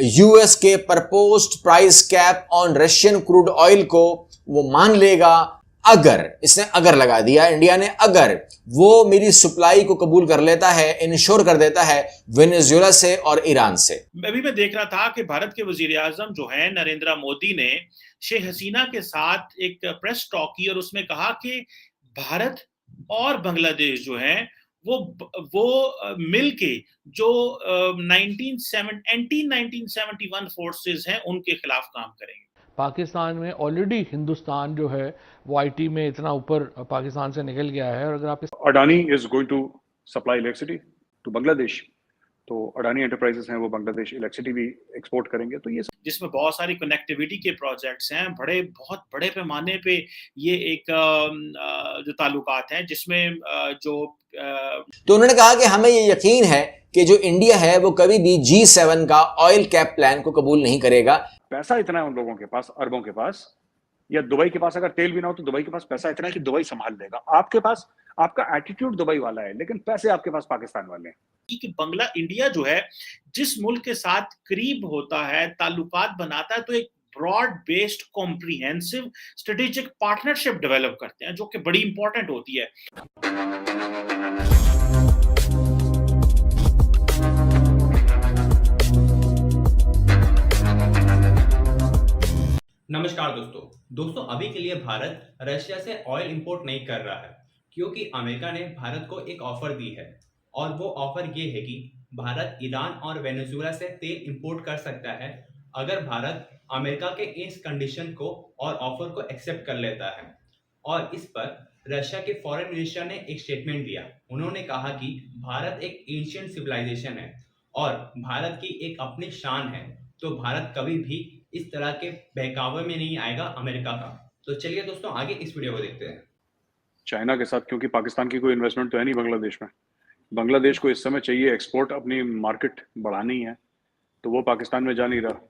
US के proposed price cap on Russian crude oil को वो मान लेगा अगर, इसने अगर लगा दिया इंडिया ने, अगर वो मेरी सप्लाई को कबूल कर लेता है, इंश्योर कर देता है वेनेजुएला से और ईरान से। अभी मैं देख रहा था कि भारत के वजीर आजम जो है नरेंद्र मोदी ने शेख हसीना के साथ एक प्रेस टॉक की और उसमें कहा कि भारत और बांग्लादेश जो है वो मिलके जो 1971 फोर्सेस हैं उनके खिलाफ काम करेंगे। पाकिस्तान में ऑलरेडी हिंदुस्तान जो है वो आईटी में इतना ऊपर पाकिस्तान से निकल गया है। और अगर आप Adani is going to supply electricity to Bangladesh, तो अडानी एंटरप्राइजेस हैं वो बांग्लादेश इलेक्ट्रिसिटी भी एक्सपोर्ट करेंगे। तो ये जिसमें बहुत सारी कनेक्टिविटी के प्रोजेक्ट्स हैं, बहुत बड़े पैमाने पे ये एक जो ताल्लुकात हैं जिसमें तो उन्होंने कहा कि हमें ये यकीन है कि जो इंडिया है वो कभी भी G7 का ऑयल कैप प्लान को कबूल नहीं करेगा। पैसा इतना है उन लोगों के पास, अरबों के पास, या दुबई के पास अगर तेल भी ना हो तो दुबई के पास पैसा इतना है कि दुबई संभाल लेगा। आपके पास आपका एटीट्यूड दुबई वाला है लेकिन पैसे आपके पास पाकिस्तान वाले हैं। कि इंडिया जो है जिस मुल्क के साथ करीब होता है, ताल्लुकात बनाता है, तो एक broad based comprehensive strategic partnership develop करते हैं जो कि बड़ी इंपॉर्टेंट होती है। नमस्कार दोस्तों अभी के लिए भारत रशिया से ऑयल इंपोर्ट नहीं कर रहा है क्योंकि अमेरिका ने भारत को एक ऑफर दी है और वो ऑफर ये है कि भारत ईरान और वेनेजुएला से तेल इंपोर्ट कर सकता है अगर भारत अमेरिका के इस कंडीशन को और ऑफर को एक्सेप्ट कर लेता है। और इस पर रशिया के फॉरेन मिनिस्टर ने एक स्टेटमेंट दिया। उन्होंने कहा कि भारत एक एंशिएंट सिविलाइजेशन है और भारत की एक अपनी शान है, तो भारत कभी भी इस तरह के बहकावे में नहीं आएगा अमेरिका का। तो चलिए दोस्तों आगे इस वीडियो को देखते हैं। चाइना के साथ, क्योंकि पाकिस्तान की कोई इन्वेस्टमेंट तो है नहीं बांग्लादेश में, बांग्लादेश को इस समय चाहिए एक्सपोर्ट, अपनी मार्केट बढ़ानी है, तो वो पाकिस्तान में जा नहीं रहा।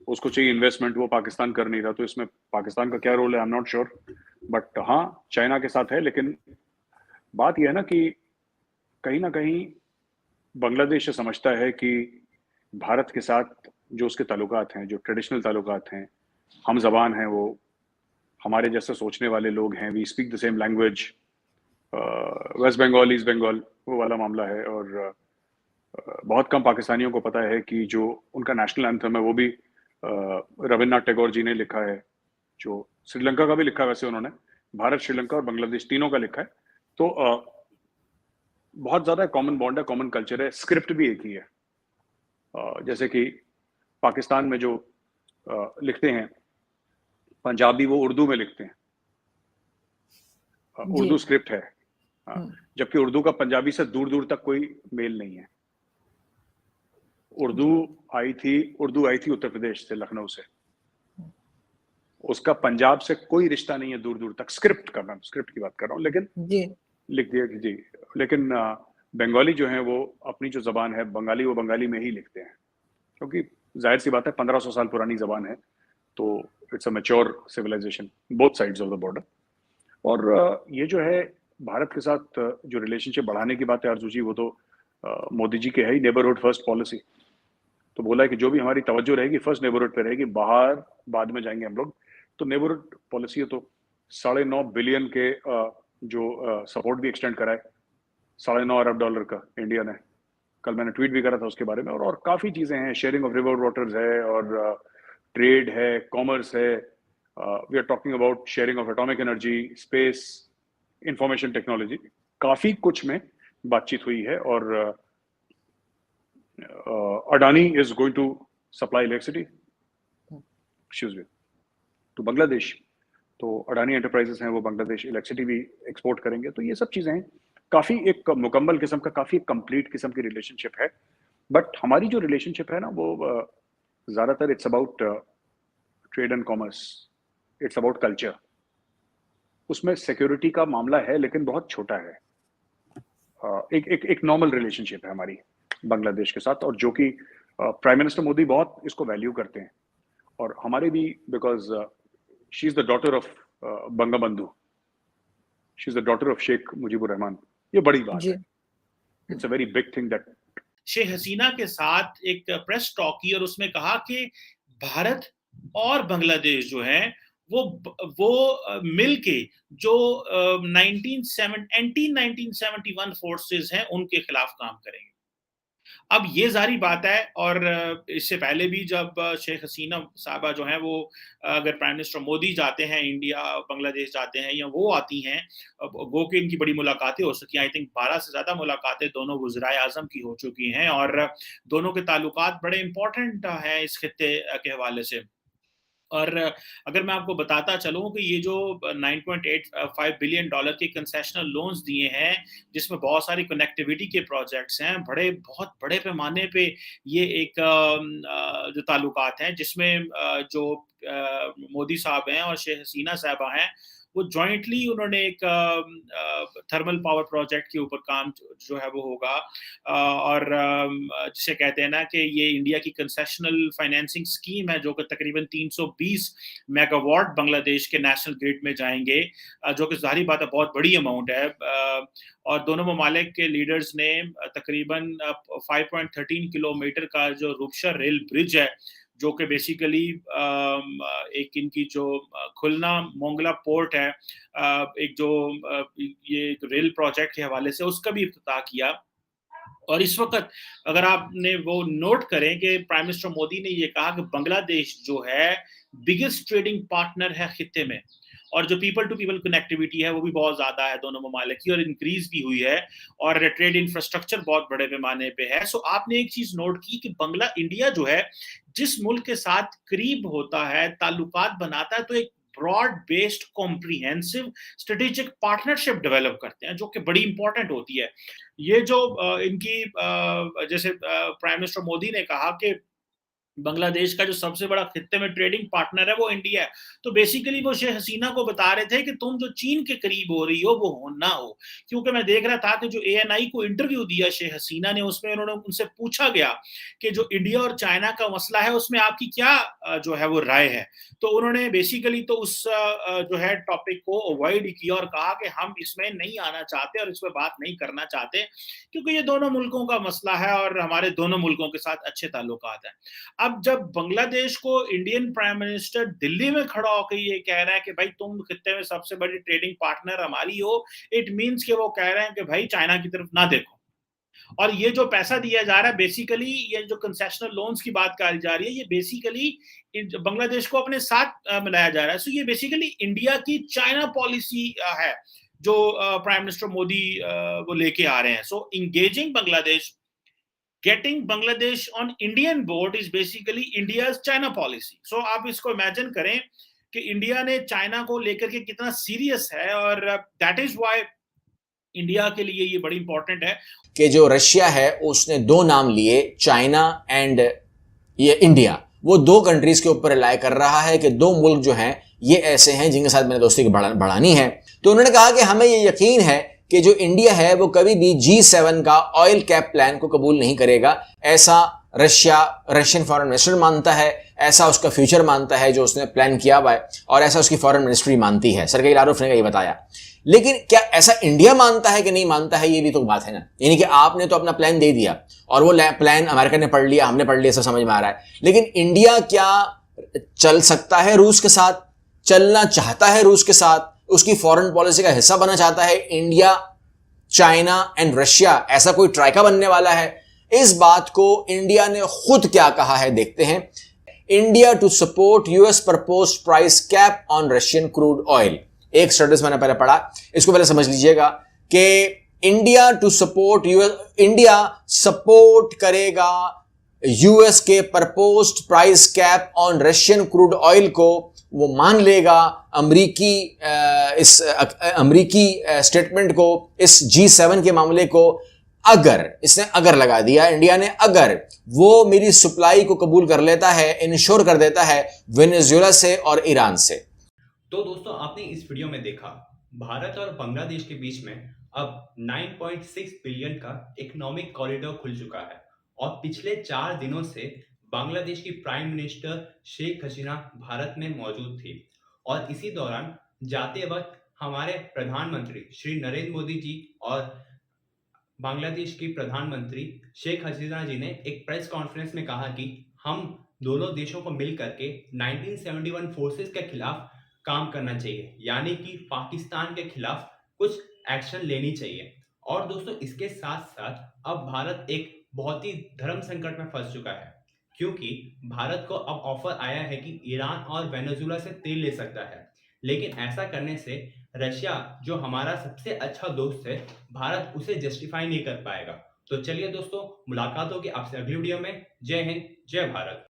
उसको चाहिए इन्वेस्टमेंट, वो पाकिस्तान कर नहीं रहा। तो इसमें पाकिस्तान का क्या रोल है I am not sure, but हाँ चाइना के साथ है। लेकिन बात यह है ना कि कहीं ना कहीं बांग्लादेश समझता है कि भारत के साथ जो उसके ताल्लुकात हैं, जो ट्रेडिशनल ताल्लुकात हैं, हम जबान हैं, वो हमारे जैसे सोचने वाले लोग हैं, we speak the same language, West Bengal East Bengal वो वाला मामला है। और बहुत कम पाकिस्तानियों को पता है कि जो उनका नेशनल एंथम है वो भी रविन्द्रनाथ टैगोर जी ने लिखा है, जो श्रीलंका का भी लिखा है वैसे उन्होंने, भारत श्रीलंका और बांग्लादेश तीनों का लिखा है। तो बहुत ज़्यादा कॉमन बॉन्ड है, कॉमन कल्चर है, स्क्रिप्ट भी एक ही है। जैसे कि पाकिस्तान में जो लिखते हैं पंजाबी, वो उर्दू में लिखते हैं, उर्दू स्क्रिप्ट है, जबकि उर्दू का पंजाबी से दूर दूर तक कोई मेल नहीं है। उर्दू आई थी उत्तर प्रदेश से, लखनऊ से, उसका पंजाब से कोई रिश्ता नहीं है दूर दूर तक। स्क्रिप्ट की बात कर रहा हूँ, लेकिन लिख दिया कि जी। लेकिन बंगाली जो है वो अपनी जो जबान है बंगाली, वो बंगाली में ही लिखते हैं, क्योंकि जाहिर सी बात है 1500 साल पुरानी जबान है, तो it's a mature civilisation both sides of the border. और ये जो है भारत के साथ जो रिलेशनशिप बढ़ाने की बात है आरजू जी, वो तो मोदी जी के है ही, नेबरहुड फर्स्ट पॉलिसी। तो बोला है कि जो भी हमारी तवज्जो रहेगी फर्स्ट नेबरहुड पे रहेगी, बाहर बाद में जाएंगे हम लोग। तो नेबरहुड पॉलिसी है, तो 9.5 बिलियन के जो सपोर्ट भी एक्सटेंड करा है, $9.5 अरब का इंडिया ने। कल मैंने ट्वीट भी करा था उसके बारे में। और काफ़ी चीज़ें हैं, शेयरिंग ऑफ रिवर वाटर्स है, और ट्रेड है, कॉमर्स है, we are talking about sharing of atomic energy, space, information technology, काफ़ी कुछ में बातचीत हुई है। और Adani is going to supply electricity to Bangladesh, तो अडानी एंटरप्राइजेस हैं वो बांग्लादेश इलेक्ट्रिसिटी भी एक्सपोर्ट करेंगे। तो ये सब चीज़ें हैं, काफ़ी एक मुकम्मल किस्म का, काफ़ी कंप्लीट किस्म की रिलेशनशिप है। बट हमारी जो रिलेशनशिप है ना, वो ज़्यादातर it's about trade and commerce, it's about culture. उसमें सिक्योरिटी का मामला है लेकिन बहुत छोटा है। एक नॉर्मल रिलेशनशिप है हमारी बांग्लादेश के साथ, और जो कि प्राइम मिनिस्टर मोदी बहुत इसको वैल्यू करते हैं, और हमारे भी, because she is the daughter of Bangabandhu, she is the daughter of Sheikh Mujibur Rahman. ये बड़ी बात है, it's a very big thing that Sheikh Hasina के साथ एक प्रेस टॉक की और उसमें कहा कि भारत और बांग्लादेश जो है वो मिल के जो 1971 फोर्सेस हैं उनके खिलाफ काम करेंगे। अब ये ज़ाहिर बात है और इससे पहले भी जब शेख हसीना साहबा जो हैं वो अगर प्राइम मिनिस्टर मोदी जाते हैं इंडिया, बांग्लादेश जाते हैं या वो आती हैं, गो के इनकी बड़ी मुलाकातें हो सकी, आई थिंक 12 से ज़्यादा मुलाकातें दोनों वज़ीराए आज़म की हो चुकी हैं और दोनों के ताल्लुकात बड़े इम्पोर्टेंट हैं इस खित्ते के हवाले से। और अगर मैं आपको बताता चलूँ कि ये जो $9.85 बिलियन के कंसेशनल लोन्स दिए हैं, जिसमें बहुत सारी कनेक्टिविटी के प्रोजेक्ट्स हैं, बहुत बड़े पैमाने पे ये एक जो ताल्लुकात हैं, जिसमें जो मोदी साहब हैं और शेख हसीना साहिबा हैं, वो जॉइंटली उन्होंने एक थर्मल पावर प्रोजेक्ट के ऊपर काम जो है वो होगा और जिसे कहते हैं ना कि ये इंडिया की कंसेशनल फाइनेंसिंग स्कीम है जो कि तकरीबन 320 मेगावाट बांग्लादेश के नेशनल ग्रिड में जाएंगे, जो कि ज़ाहिर बात है बहुत बड़ी अमाउंट है और दोनों ममालिक के लीडर्स ने तकरीबन 5.13 किलोमीटर का जो रूपशा रेल ब्रिज है, जो कि बेसिकली एक इनकी जो खुलना मोंगला पोर्ट है, एक जो ये एक रेल प्रोजेक्ट के हवाले से उसका भी इफ्तिताह किया। और इस वक्त अगर आपने वो नोट करें कि प्राइम मिनिस्टर मोदी ने ये कहा कि बांग्लादेश जो है बिगेस्ट ट्रेडिंग पार्टनर है खित्ते में और जो पीपल टू पीपल कनेक्टिविटी है वो भी बहुत ज्यादा है दोनों ममालिक की और इंक्रीज भी हुई है और ट्रेड इंफ्रास्ट्रक्चर बहुत बड़े पैमाने पे है। सो आपने एक चीज नोट की कि बांग्ला इंडिया जो है जिस मुल्क के साथ करीब होता है, ताल्लुकात बनाता है, तो एक broad based comprehensive strategic partnership develop करते हैं जो कि बड़ी इंपॉर्टेंट होती है। ये जो इनकी जैसे प्राइम मिनिस्टर मोदी ने कहा कि बांग्लादेश का जो सबसे बड़ा खित्ते में ट्रेडिंग पार्टनर है वो इंडिया है, तो बेसिकली वो शेख हसीना को बता रहे थे कि तुम जो चीन के करीब हो रही हो वो ना हो। क्योंकि मैं देख रहा था कि जो एएनआई को इंटरव्यू दिया शेख हसीना ने, उसमें उन्होंने उनसे पूछा गया कि जो इंडिया और चाइना का मसला है उसमें आपकी क्या जो है वो राय है, तो उन्होंने बेसिकली तो उस जो है टॉपिक को अवॉइड किया और कहा कि हम इसमें नहीं आना चाहते और इसमें बात नहीं करना चाहते क्योंकि ये दोनों मुल्कों का मसला है और हमारे दोनों मुल्कों के साथ अच्छे ताल्लुकात हैं। अब जब बांग्लादेश को इंडियन प्राइम मिनिस्टर दिल्ली में खड़ा होकर ये कह रहा है कि भाई तुम खित्ते में सबसे बड़ी ट्रेडिंग पार्टनर हमारी हो, इट मींस कि वो कह रहे हैं कि भाई चाइना की तरफ ना देखो। और ये जो पैसा दिया जा रहा है बेसिकली, ये जो कंसेशनल लोन्स की बात करी जा रही है, ये बेसिकली बांग्लादेश को अपने साथ मिलाया जा रहा है। सो ये बेसिकली इंडिया की चाइना पॉलिसी है जो प्राइम मिनिस्टर मोदी वो लेके आ रहे हैं। So engaging Bangladesh, getting Bangladesh on Indian board is basically India's China policy. So आप इसको इमेजिन करें कि इंडिया ने चाइना को लेकर के कितना सीरियस है और दैट इज व्हाई इंडिया के लिए ये बड़ी इंपॉर्टेंट है कि जो रशिया है उसने दो नाम लिए, चाइना एंड ये इंडिया, वो दो कंट्रीज के ऊपर रिलाय कर रहा है कि दो मुल्क जो हैं ये ऐसे हैं जिनके साथ मैंने दोस्ती बढ़ानी है। तो उन्होंने कहा कि हमें ये यकीन है कि जो इंडिया है वो कभी भी G7 का ऑयल कैप प्लान को कबूल नहीं करेगा। ऐसा रशियन फॉरेन मिनिस्टर मानता है, ऐसा उसका फ्यूचर मानता है जो उसने प्लान किया हुआ है, और ऐसा उसकी फॉरेन मिनिस्ट्री मानती है। सरगेई लारोफ ने ये बताया। लेकिन क्या ऐसा इंडिया मानता है कि नहीं मानता है, ये भी तो बात है ना। यानी कि आपने तो अपना प्लान दे दिया और वो प्लान अमेरिका ने पढ़ लिया, हमने पढ़ लिया, सब समझ में आ रहा है, लेकिन इंडिया क्या चल सकता है रूस के साथ, चलना चाहता है रूस के साथ, उसकी फॉरेन पॉलिसी का हिस्सा बनना चाहता है इंडिया, चाइना एंड रशिया, ऐसा कोई ट्राइका बनने वाला है? इस बात को इंडिया ने खुद क्या कहा है देखते हैं। India to support US proposed price cap on Russian crude oil. एक स्टेटस मैंने पहले पढ़ा, इसको पहले समझ लीजिएगा कि India to support US, India सपोर्ट करेगा यूएस के proposed price cap on Russian crude oil को, वो मान लेगा अमरीकी स्टेटमेंट को, इस G7 के मामले को। अगर इसने अगर लगा दिया इंडिया ने, अगर वो मेरी सप्लाई को कबूल कर लेता है, इंश्योर कर देता है वेनेजुएला से और ईरान से। तो दोस्तों आपने इस वीडियो में देखा भारत और बांग्लादेश के बीच में अब 9.6 बिलियन का इकोनॉमिक कॉरिडोर खुल चुका है और पिछले 4 दिनों से बांग्लादेश की प्राइम मिनिस्टर शेख हसीना भारत में मौजूद थी और इसी दौरान जाते वक्त हमारे प्रधानमंत्री श्री नरेंद्र मोदी जी और बांग्लादेश की प्रधानमंत्री शेख हसीना जी ने एक प्रेस कॉन्फ्रेंस में कहा कि हम दोनों देशों को मिल करके 1971 फोर्सेस के खिलाफ काम करना चाहिए, यानी कि पाकिस्तान के खिलाफ कुछ एक्शन लेनी चाहिए। और दोस्तों इसके साथ साथ अब भारत एक बहुत ही धर्म संकट में फंस चुका है, क्योंकि भारत को अब ऑफर आया है कि ईरान और वेनेजुएला से तेल ले सकता है, लेकिन ऐसा करने से रशिया जो हमारा सबसे अच्छा दोस्त है, भारत उसे जस्टिफाई नहीं कर पाएगा। तो चलिए दोस्तों, मुलाकात होगी आपसे अगली वीडियो में। जय हिंद, जय भारत।